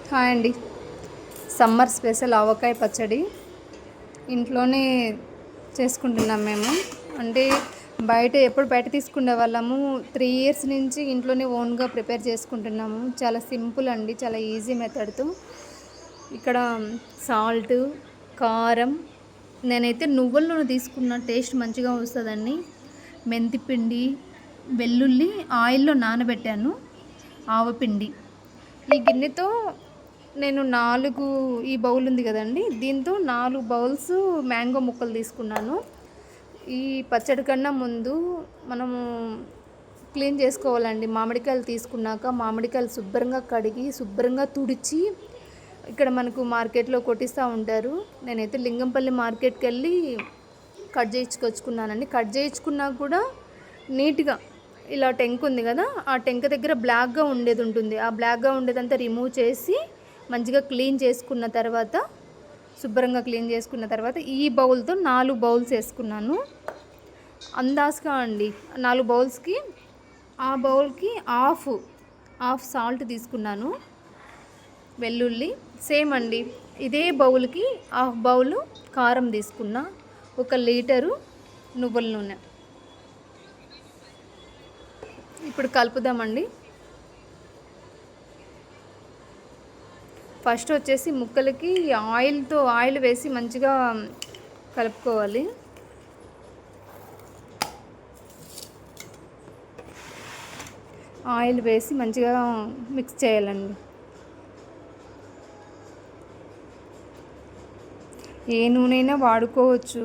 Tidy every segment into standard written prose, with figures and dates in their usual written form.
Hi అండి. Summer special ఆవకాయ పచ్చడి ఇంట్లోనే చేసుకుంటున్నాం మేము. అంటే బయట తీసుకునే వాళ్ళము 3 ఇయర్స్ నుంచి ఇంట్లోనే ఓన్గా ప్రిపేర్ చేసుకుంటున్నాము. చాలా సింపుల్ అండి, చాలా ఈజీ మెథడ్తో. ఇక్కడ సాల్ట్, కారం, నేనైతే నువ్వుల నూనె తీసుకున్న, టేస్ట్ మంచిగా వస్తుందని మెంతిపిండి, వెల్లుల్లి ఆయిల్లో నానబెట్టాను, ఆవపిండి. ఈ గిన్నెతో నేను 4 ఈ బౌల్ ఉంది కదండి, దీంతో 4 బౌల్స్ మ్యాంగో ముక్కలు తీసుకున్నాను. ఈ పచ్చడి కన్నా ముందు మనము క్లీన్ చేసుకోవాలండి. మామిడికాయలు తీసుకున్నాక మామిడికాయలు శుభ్రంగా కడిగి శుభ్రంగా తుడిచి, ఇక్కడ మనకు మార్కెట్లో కొట్టిస్తూ ఉంటారు. నేనైతే లింగంపల్లి మార్కెట్కి వెళ్ళి కట్ చేయించుకొచ్చుకున్నానండి. కట్ చేయించుకున్నా కూడా నీట్గా ఇలా టెంక్ ఉంది కదా, ఆ టెంక్ దగ్గర బ్లాక్గా ఉండేది ఉంటుంది. ఆ బ్లాక్గా ఉండేదంతా రిమూవ్ చేసి మంచిగా క్లీన్ చేసుకున్న తర్వాత, శుభ్రంగా క్లీన్ చేసుకున్న తర్వాత ఈ బౌల్తో 4 బౌల్స్ వేసుకున్నాను. అందాజుగా అండి, 4 బౌల్స్కి ఆ బౌల్కి హాఫ్ సాల్ట్ తీసుకున్నాను. వెల్లుల్లి సేమ్ అండి, ఇదే బౌల్కి హాఫ్ బౌలు కారం తీసుకున్నా. 1 లీటరు నువ్వుల నూనె. ఇప్పుడు కలుపుదామండి. ఫస్ట్ వచ్చేసి ముక్కలకి ఆయిల్ వేసి మంచిగా కలుపుకోవాలి. ఆయిల్ వేసి మంచిగా మిక్స్ చేయాలండి. ఏ నూనెైనా వాడుకోవచ్చు,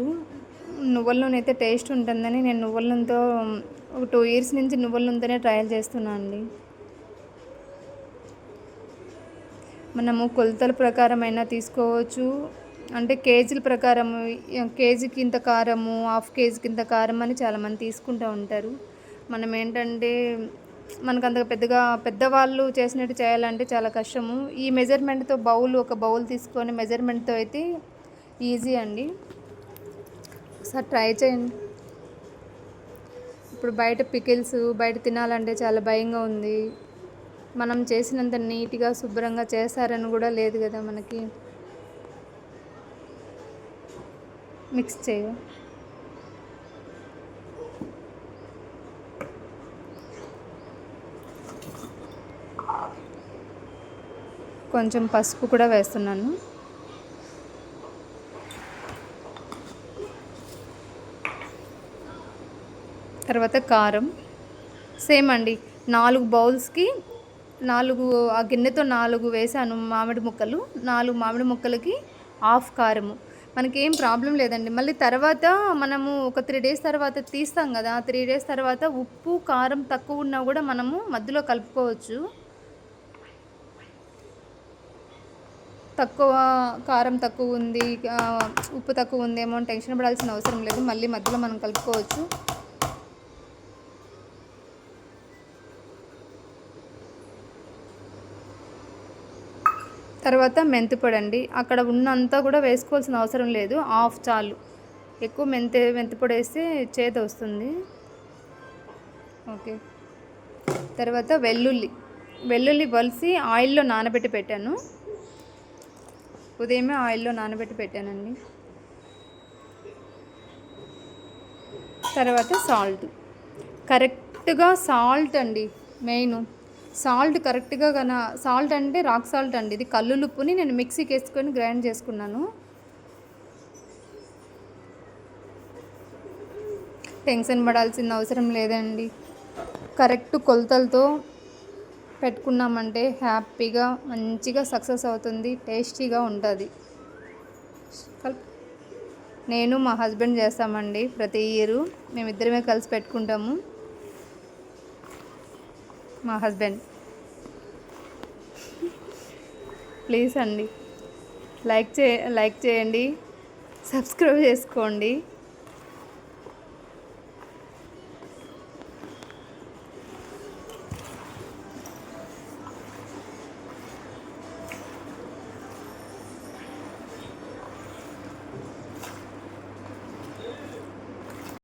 నువ్వుల నూనె అయితే టేస్ట్ ఉంటుందని నేను నువ్వుల నూనెతో ఒక 2 ఇయర్స్ నుంచి నువ్వుల నూనెతోనే ట్రయల్ చేస్తున్నాను అండి. మనము కొలతల ప్రకారం అయినా తీసుకోవచ్చు, అంటే కేజీల ప్రకారం, కేజీకి ఇంత కారము, హాఫ్ కేజీకి ఇంత కారం అని చాలామంది తీసుకుంటూ ఉంటారు. మనం ఏంటంటే మనకు అంత పెద్దవాళ్ళు చేసినట్టు చేయాలంటే చాలా కష్టము. ఈ మెజర్మెంట్తో ఒక బౌల్ తీసుకొని మెజర్మెంట్తో అయితే ఈజీ అండి. ఒకసారి ట్రై చేయండి. ఇప్పుడు బయట తినాలంటే చాలా భయంగా ఉంది. మనం చేసినంత నీట్గా శుభ్రంగా చేస్తారని కూడా లేదు కదా మనకి. మిక్స్ చేయ కొంచెం పసుపు కూడా వేస్తున్నాను. తర్వాత కారం సేమ్ అండి, 4 బౌల్స్కి 4, ఆ గిన్నెతో 4 వేసాను మామిడి ముక్కలు. 4 మామిడి ముక్కలకి హాఫ్ కారము. మనకేం ప్రాబ్లం లేదండి. మళ్ళీ తర్వాత మనము ఒక 3 డేస్ తర్వాత తీస్తాం కదా, 3 డేస్ తర్వాత ఉప్పు కారం తక్కువ ఉన్నా కూడా మనము మధ్యలో కలుపుకోవచ్చు. కారం తక్కువ ఉంది, ఉప్పు తక్కువ ఉందేమో అని టెన్షన్ పడాల్సిన అవసరం లేదు. మళ్ళీ మధ్యలో మనం కలుపుకోవచ్చు. తర్వాత మెంతిపొడి అండి, అక్కడ ఉన్నంతా కూడా వేసుకోవాల్సిన అవసరం లేదు, హాఫ్ చాలు. ఎక్కువ మెంతిపొడి వేస్తే చేదు వస్తుంది. ఓకే. తర్వాత వెల్లుల్లి వలిసి ఆయిల్లో నానబెట్టి పెట్టాను. ఉదయమే ఆయిల్లో నానబెట్టి పెట్టానండి. తర్వాత కరెక్ట్గా సాల్ట్ అండి మెయిన్. సాల్ట్ కరెక్ట్గా సాల్ట్ అంటే రాక్ సాల్ట్ అండి, ఇది కల్లులుప్పుని నేను మిక్సీకి వేసుకొని గ్రైండ్ చేసుకున్నాను. టెన్షన్ పడాల్సిన అవసరం లేదండి. కరెక్ట్ కొలతలతో పెట్టుకున్నామంటే హ్యాపీగా మంచిగా సక్సెస్ అవుతుంది, టేస్టీగా ఉంటుంది. నేను మా హస్బెండ్ చేస్తామండి ప్రతి ఇయర్, మేమిద్దరమే కలిసి పెట్టుకుంటాము. మా హస్బెండ్ ప్లీజ్ అండి లైక్ చేయండి, సబ్స్క్రైబ్ చేసుకోండి.